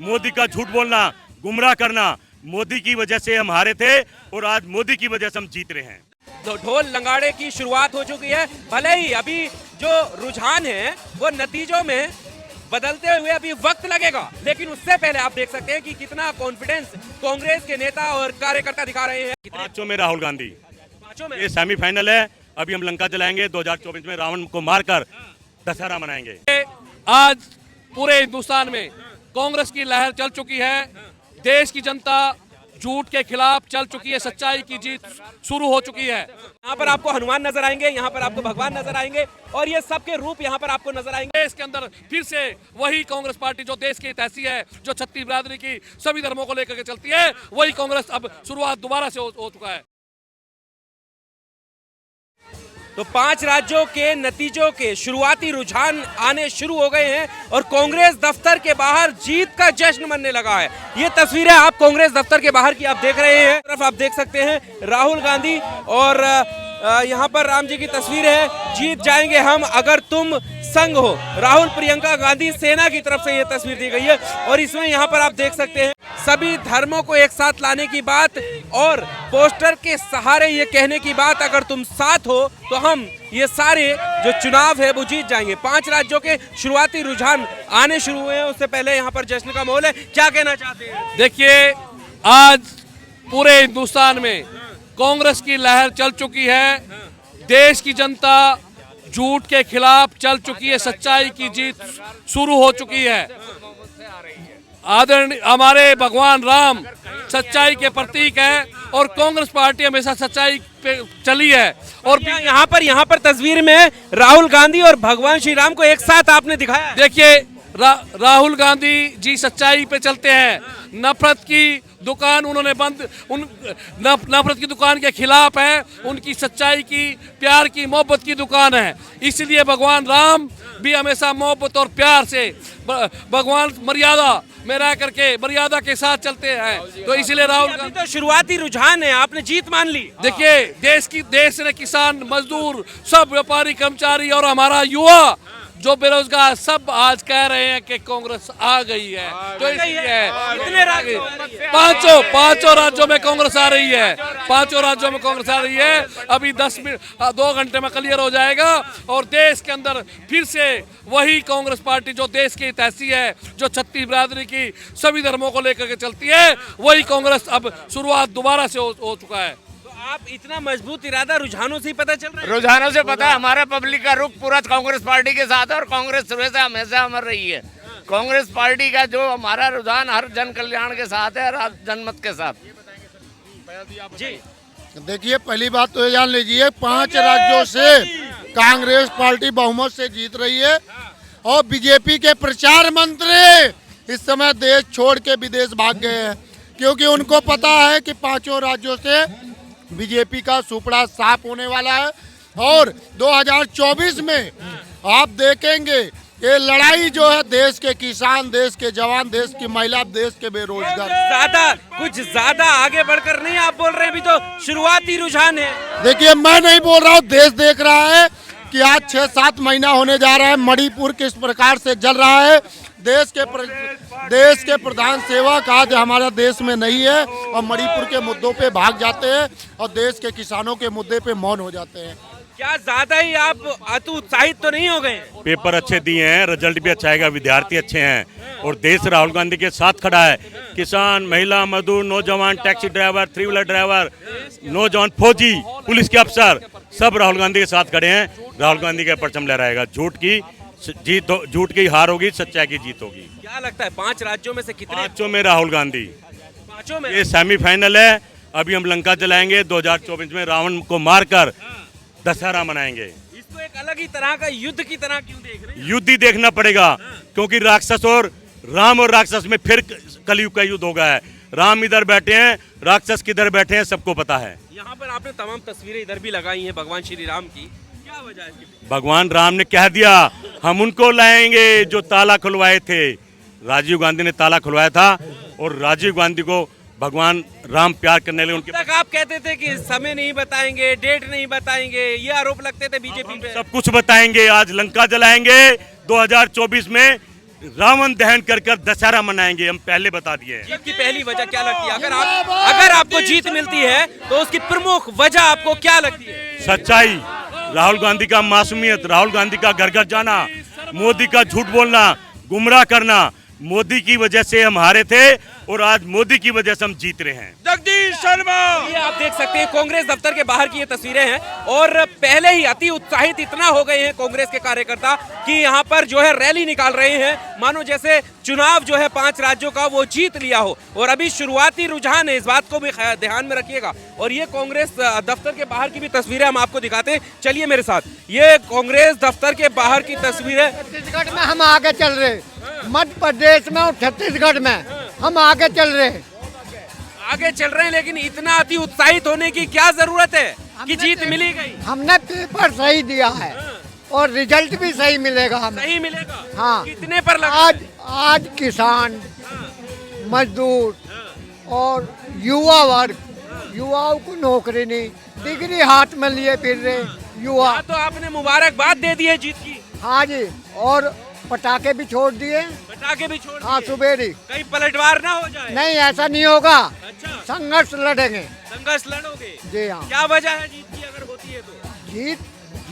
मोदी का झूठ बोलना, गुमराह करना, मोदी की वजह से हम हारे थे और आज मोदी की वजह से हम जीत रहे हैं। ढोल लंगाड़े की शुरुआत हो चुकी है। भले ही अभी जो रुझान है वो नतीजों में बदलते हुए अभी वक्त लगेगा, लेकिन उससे पहले आप देख सकते हैं कि कितना कॉन्फिडेंस कांग्रेस के नेता और कार्यकर्ता दिखा रहे हैं। पांचों में राहुल गांधी, पांचों में ये सेमीफाइनल है। अभी हम लंका जलाएंगे, 2024 में रावण को मारकर दशहरा मनाएंगे। आज पूरे हिंदुस्तान में कांग्रेस की लहर चल चुकी है। देश की जनता झूठ के खिलाफ चल चुकी है, सच्चाई की जीत शुरू हो चुकी है। यहाँ पर आपको हनुमान नजर आएंगे, यहाँ पर आपको भगवान नजर आएंगे और ये सबके रूप यहाँ पर आपको नजर आएंगे। देश के अंदर फिर से वही कांग्रेस पार्टी जो देश की हितैषी है, जो छत्तीस बिरादरी की सभी धर्मों को लेकर के चलती है, वही कांग्रेस अब शुरुआत दोबारा से हो चुका है। तो 5 राज्यों के नतीजों के शुरुआती रुझान आने शुरू हो गए हैं और कांग्रेस दफ्तर के बाहर जीत का जश्न मनने लगा है। ये तस्वीरें आप कांग्रेस दफ्तर के बाहर की आप देख रहे हैं। तरफ आप देख सकते हैं राहुल गांधी और यहाँ पर राम जी की तस्वीर है। जीत जाएंगे हम अगर तुम संग हो। राहुल प्रियंका गांधी सेना की तरफ से ये तस्वीर दी गई है और इसमें यहाँ पर आप देख सकते हैं सभी धर्मों को एक साथ लाने की बात और पोस्टर के सहारे ये कहने की बात, अगर तुम साथ हो तो हम ये सारे जो चुनाव है वो जीत जाएंगे। 5 राज्यों के शुरुआती रुझान आने शुरू हुए हैं, उससे पहले यहाँ पर जश्न का माहौल है। क्या कहना चाहते हैं? देखिए, आज पूरे हिंदुस्तान में कांग्रेस की लहर चल चुकी है। देश की जनता झूठ के खिलाफ चल चुकी है, सच्चाई की जीत शुरू हो चुकी है। आदरणीय हमारे भगवान राम सच्चाई के प्रतीक है और कांग्रेस पार्टी हमेशा सच्चाई पे चली है। और यहाँ पर तस्वीर में राहुल गांधी और भगवान श्री राम को एक साथ आपने दिखाया। देखिए, राहुल गांधी जी सच्चाई पे चलते हैं। नफरत की दुकान उन्होंने बंद, नफरत की दुकान के खिलाफ है। उनकी सच्चाई की, प्यार की, मोहब्बत की दुकान है। इसलिए भगवान राम भी हमेशा मोहब्बत और प्यार से, भगवान मर्यादा में रह करके मर्यादा के साथ चलते हैं। तो इसलिए राहुल गांधी तो शुरुआती रुझान है, आपने जीत मान ली। देखिए, देश ने किसान, मजदूर, सब व्यापारी, कर्मचारी और हमारा युवा जो बेरोजगार सब आज कह रहे हैं कि कांग्रेस आ गई है। तो इसलिए पांचों राज्यों में कांग्रेस आ रही है। 5 राज्यों में कांग्रेस आ रही है। अभी 2 घंटे में क्लियर हो जाएगा और देश के अंदर फिर से वही कांग्रेस पार्टी जो देश की हितैषी है, जो छत्तीस बिरादरी की सभी धर्मों को लेकर के चलती है, वही कांग्रेस अब शुरुआत दोबारा से हो चुका है। आप इतना मजबूत इरादा रुझानों से ही पता चल रहा है? रुझानों से पता है। हमारा पब्लिक का रुख पूरा कांग्रेस पार्टी के साथ है और कांग्रेस शुरू से हमेशा अमर रही है। कांग्रेस पार्टी का जो हमारा रुझान हर जन कल्याण के साथ है, हर जनमत के साथ। जी देखिए, पहली बात तो ये जान लीजिए, 5 राज्यों से कांग्रेस पार्टी बहुमत से जीत रही है और बीजेपी के प्रचार मंत्री इस समय देश छोड़ के विदेश भाग गए हैं, क्योंकि उनको पता है कि 5 राज्यों से बीजेपी का सुपड़ा साफ होने वाला है और 2024 में आप देखेंगे ये लड़ाई जो है देश के किसान, देश के जवान, देश की महिला, देश के बेरोजगार। कुछ ज्यादा आगे बढ़कर नहीं आप बोल रहे हैं, अभी तो शुरुआती रुझान है। देखिए, मैं नहीं बोल रहा हूँ, देश देख रहा है कि आज 6-7 महीना होने जा रहा है। मणिपुर किस प्रकार से जल रहा है। देश के प्रधान सेवक आज हमारा देश में नहीं है और मणिपुर के मुद्दों पे भाग जाते हैं और देश के किसानों के मुद्दे पे मौन हो जाते हैं। क्या ज्यादा ही आप अति उत्साहित तो नहीं हो गए? पेपर अच्छे दिए हैं, रिजल्ट भी अच्छा आएगा, विद्यार्थी अच्छे हैं और देश राहुल गांधी के साथ खड़ा है। किसान, महिला, मजदूर, नौजवान, टैक्सी ड्राइवर, 3 व्हीलर ड्राइवर, नौजवान, फौजी, पुलिस के अफसर, सब राहुल गांधी के साथ खड़े हैं। राहुल गांधी का परचम लहराएगा। झूठ की हार होगी, सच्चाई की जीत होगी। क्या लगता है 5 राज्यों में से कितने? 5 में राहुल गांधी। 5 में? ये सेमीफाइनल है। अभी हम लंका जलाएंगे, 2024 में रावण को मारकर दशहरा मनाएंगे। इसको एक अलग ही तरह का युद्ध की तरह क्यों देख रहे हैं? युद्ध ही देखना पड़ेगा, क्योंकि राक्षस और राम और राक्षस में फिर कलयुग का युद्ध हो गया है। राम इधर बैठे हैं, राक्षस किधर बैठे हैं, सबको पता है। यहाँ पर आपने तमाम तस्वीरें इधर भी लगाई हैं भगवान श्री राम की, क्या वजह है? भगवान राम ने कह दिया हम उनको लाएंगे जो ताला खुलवाए थे। राजीव गांधी ने ताला खुलवाया था और राजीव गांधी को भगवान राम प्यार करने लगे। उनके तक आप कहते थे कि समय नहीं बताएंगे, डेट नहीं बताएंगे, ये आरोप लगते थे बीजेपी पे। सब कुछ बताएंगे। आज लंका जलाएंगे 2024 में, रावण दहन कर कर दशहरा मनाएंगे, हम पहले बता दिए हैं। जीत की पहली वजह क्या लगती है? अगर आपको जीत मिलती है तो उसकी प्रमुख वजह आपको क्या लगती है? सच्चाई, राहुल गांधी का मासूमियत, राहुल गांधी का घर घर जाना, मोदी का झूठ बोलना, गुमराह करना। मोदी की वजह से हम हारे थे और आज मोदी की वजह से हम जीत रहे हैं। जगदीश शर्मा, ये आप देख सकते हैं कांग्रेस दफ्तर के बाहर की ये तस्वीरें हैं और पहले ही अति उत्साहित इतना हो गए हैं कांग्रेस के कार्यकर्ता कि यहाँ पर जो है रैली निकाल रहे हैं, मानो जैसे चुनाव जो है 5 राज्यों का वो जीत लिया हो। और अभी शुरुआती रुझान है, इस बात को भी ध्यान में रखिएगा। और ये कांग्रेस दफ्तर के बाहर की भी तस्वीरें हम आपको दिखाते हैं, चलिए मेरे साथ। ये कांग्रेस दफ्तर के बाहर की तस्वीरें। छत्तीसगढ़ में हम आगे चल रहे, मध्य प्रदेश में और छत्तीसगढ़ में हम आगे चल रहे हैं। आगे चल रहे हैं, लेकिन इतना अति उत्साहित होने की क्या जरूरत है कि जीत मिली गई? हमने पेपर सही दिया है और रिजल्ट भी सही मिलेगा हमें। सही मिलेगा? हाँ। कितने पर लगा? आज किसान, मजदूर और युवा वर्ग, युवाओं को नौकरी नहीं, डिग्री हाथ में लिए फिर रहे युवा। तो आपने मुबारकबाद दे दी है जीत की? हाँ जी, और पटाखे भी छोड़ दिए। पटाखे भी छोड़ हाँ, दिए? सुबेरी। कहीं पलटवार ना हो जाए? नहीं, ऐसा नहीं होगा। अच्छा, संघर्ष लड़ेंगे। संघर्ष लड़ोगे? जी हाँ। क्या वजह है जीत की अगर होती है तो?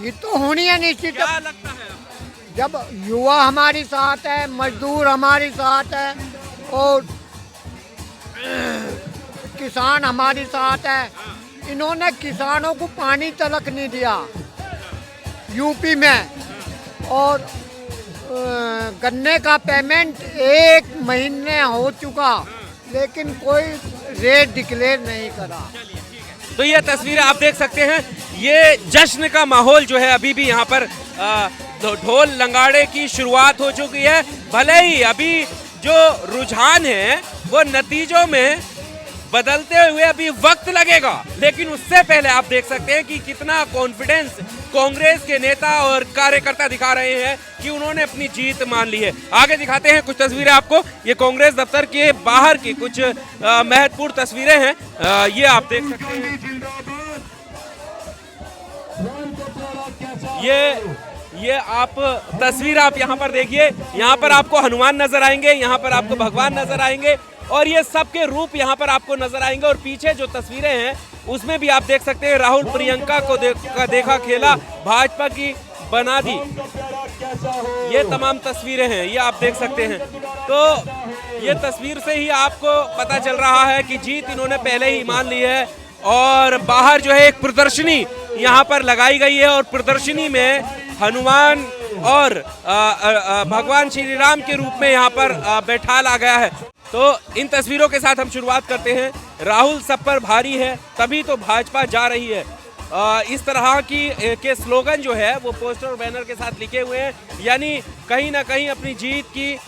जीत तो होनी है निश्चित। क्या लगता है? जब युवा हमारे साथ है, मजदूर हमारे साथ है और किसान हमारे साथ है। इन्होंने किसानों को पानी तलक नहीं दिया यूपी में, और गन्ने का पेमेंट 1 महीने हो चुका लेकिन कोई रेट डिक्लेयर नहीं करा। तो ये तस्वीरें आप देख सकते हैं, ये जश्न का माहौल जो है अभी भी यहाँ पर ढोल लंगाड़े की शुरुआत हो चुकी है। भले ही अभी जो रुझान है वो नतीजों में बदलते हुए अभी वक्त लगेगा, लेकिन उससे पहले आप देख सकते हैं कि कितना कॉन्फिडेंस कांग्रेस के नेता और कार्यकर्ता दिखा रहे हैं कि उन्होंने अपनी जीत मान ली है। आगे दिखाते हैं कुछ तस्वीरें आपको। ये कांग्रेस दफ्तर के बाहर की कुछ महत्वपूर्ण तस्वीरें हैं, ये आप देख सकते हैं। ये आप तस्वीर आप यहाँ पर देखिए, यहाँ पर आपको हनुमान नजर आएंगे, यहाँ पर आपको भगवान नजर आएंगे और ये सबके रूप यहाँ पर आपको नजर आएंगे। और पीछे जो तस्वीरें हैं उसमें भी आप देख सकते हैं राहुल प्रियंका को देखा खेला, भाजपा की बना दी। ये तमाम तस्वीरें हैं, ये आप देख सकते हैं। तो ये तस्वीर से ही आपको पता चल रहा है कि जीत इन्होंने पहले ही मान ली है। और बाहर जो है एक प्रदर्शनी यहाँ पर लगाई गई है और प्रदर्शनी में हनुमान और भगवान श्री राम के रूप में यहाँ पर बैठा ला गया है। तो इन तस्वीरों के साथ हम शुरुआत करते हैं। राहुल सब पर भारी है तभी तो भाजपा जा रही है, इस तरह के स्लोगन जो है वो पोस्टर और बैनर के साथ लिखे हुए हैं। यानी कहीं ना कहीं अपनी जीत की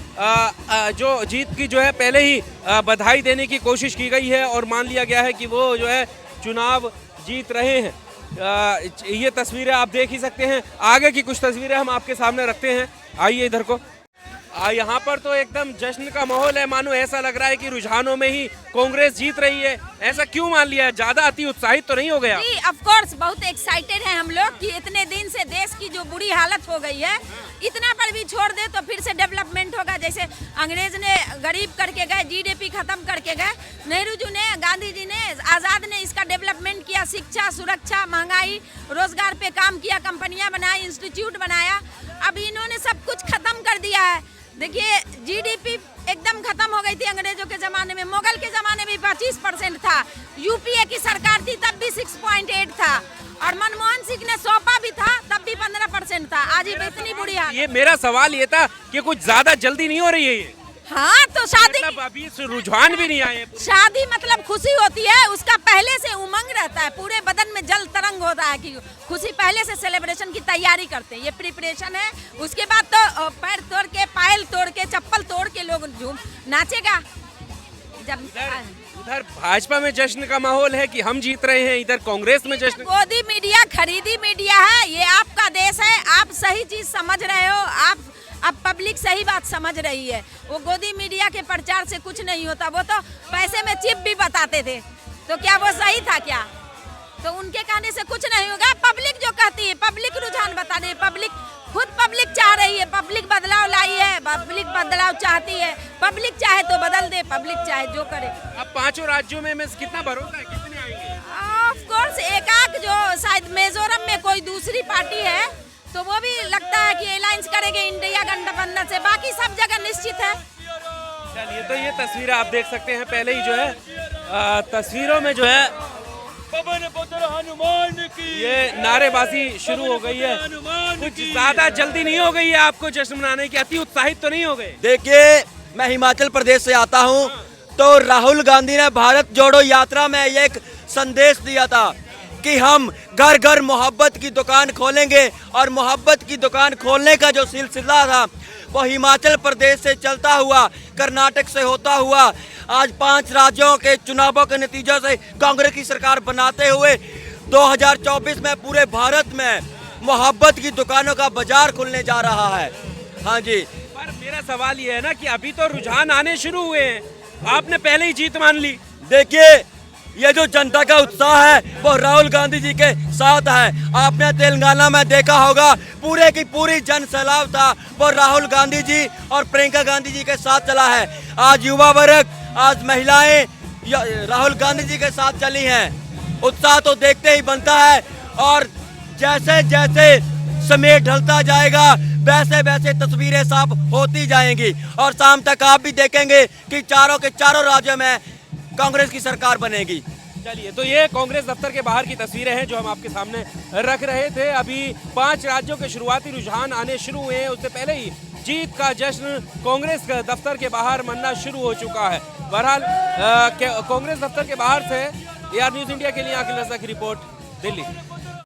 जो है पहले ही बधाई देने की कोशिश की गई है और मान लिया गया है कि वो जो है चुनाव जीत रहे हैं। ये तस्वीरें आप देख ही सकते हैं। आगे की कुछ तस्वीरें हम आपके सामने रखते हैं, आइए इधर को। यहाँ पर तो एकदम जश्न का माहौल है, मानो ऐसा लग रहा है कि रुझानों में ही कांग्रेस जीत रही है। ऐसा क्यों मान लिया? ज्यादा अति उत्साहित तो नहीं हो गया? जी, ऑफ कोर्स बहुत एक्साइटेड हैं हम लोग कि इतने दिन से देश की जो बुरी हालत हो गई है, इतना पर भी छोड़ दे तो फिर से डेवलपमेंट होगा। जैसे अंग्रेज ने गरीब करके गए, जीडीपी खत्म करके गए, नेहरू जी ने, गांधी जी ने, आजाद ने इसका डेवलपमेंट किया, शिक्षा, सुरक्षा, महंगाई, रोजगार पे काम किया, कंपनियां बनाई, इंस्टीट्यूट बनाया। अभी इन्होंने सब कुछ खत्म कर दिया है। देखिए, जीडीपी एकदम खत्म हो गई थी अंग्रेजों के जमाने में, मुगल के जमाने में 25% था, यूपीए की सरकार थी तब भी 6.8 था, और मनमोहन सिंह ने सौंपा भी था तब भी 15% था। आज ही इतनी बुरी हालत। ये मेरा सवाल ये था कि कुछ ज्यादा जल्दी नहीं हो रही है ये? हाँ, तो शादी मतलब अभी रुझान भी नहीं आए। शादी मतलब खुशी होती है, उसका पहले से उमंग रहता है, पूरे बदन में जल तरंग होता है कि खुशी, पहले से सेलिब्रेशन की तैयारी करते हैं। ये प्रिपरेशन है, उसके बाद तो पैर तोड़ के, पायल तोड़ के, चप्पल तोड़ के लोग झूम नाचेगा। जब उधर भाजपा में जश्न का माहौल है कि हम जीत रहे हैं, इधर कांग्रेस में जश्न। गोदी मीडिया खरीदी मीडिया है, ये आपका देश है, आप सही चीज समझ रहे हो, अब पब्लिक सही बात समझ रही है। वो गोदी मीडिया के प्रचार से कुछ नहीं होता, वो तो पैसे में चिप भी बताते थे, तो क्या वो सही था क्या? तो उनके कहने से कुछ नहीं होगा। पब्लिक जो कहती है, पब्लिक रुझान बता रही है, पब्लिक खुद पब्लिक चाह रही है, पब्लिक बदलाव लाई है, पब्लिक बदलाव चाहती है। पब्लिक चाहे तो बदल दे, पब्लिक चाहे जो करे। अब पांचों राज्यों में कितना भरोसा है, कितने आएंगे? ऑफ कोर्स एक आध जो शायद मिजोरम में कोई दूसरी पार्टी है तो वो भी लगता है कि अलायंस करेंगे इंडिया गठबंधन से, बाकी सब जगह निश्चित है। चलिए, तो ये तस्वीरें आप देख सकते हैं। पहले ही जो है तस्वीरों में जो है ये नारेबाजी शुरू हो गई है। कुछ ज्यादा जल्दी नहीं हो गई है आपको जश्न मनाने की? अति उत्साहित तो नहीं हो गए? देखिए, मैं हिमाचल प्रदेश से आता हूं, तो राहुल गांधी ने भारत जोड़ो यात्रा में ये एक संदेश दिया था कि हम घर घर मोहब्बत की दुकान खोलेंगे, और मोहब्बत की दुकान खोलने का जो सिलसिला था वो हिमाचल प्रदेश से चलता हुआ, कर्नाटक से होता हुआ, आज 5 राज्यों के चुनावों के नतीजों से कांग्रेस की सरकार बनाते हुए 2024 में पूरे भारत में मोहब्बत की दुकानों का बाजार खुलने जा रहा है। हाँ जी। पर मेरा सवाल ये है ना कि अभी तो रुझान आने शुरू हुए हैं, आपने पहले ही जीत मान ली। देखिए, ये जो जनता का उत्साह है वो राहुल गांधी जी के साथ है। आपने तेलंगाना में देखा होगा, पूरे की पूरी जन सैलाब था वो राहुल गांधी जी और प्रियंका गांधी जी के साथ चला है। आज युवा वर्ग, आज महिलाएं राहुल गांधी जी के साथ चली हैं। उत्साह तो देखते ही बनता है, और जैसे जैसे समय ढलता जाएगा वैसे वैसे तस्वीरें साफ होती जाएंगी, और शाम तक आप भी देखेंगे कि चारों के चारों राज्यों में कांग्रेस की सरकार बनेगी। चलिए, तो ये कांग्रेस दफ्तर के बाहर की तस्वीरें हैं जो हम आपके सामने रख रहे थे। अभी 5 राज्यों के शुरुआती रुझान आने शुरू हुए हैं, उससे पहले ही जीत का जश्न कांग्रेस दफ्तर के बाहर मनना शुरू हो चुका है। बहरहाल कांग्रेस दफ्तर के बाहर से AR न्यूज़ इंडिया के लिए अखिल रज़ा की रिपोर्ट, दिल्ली।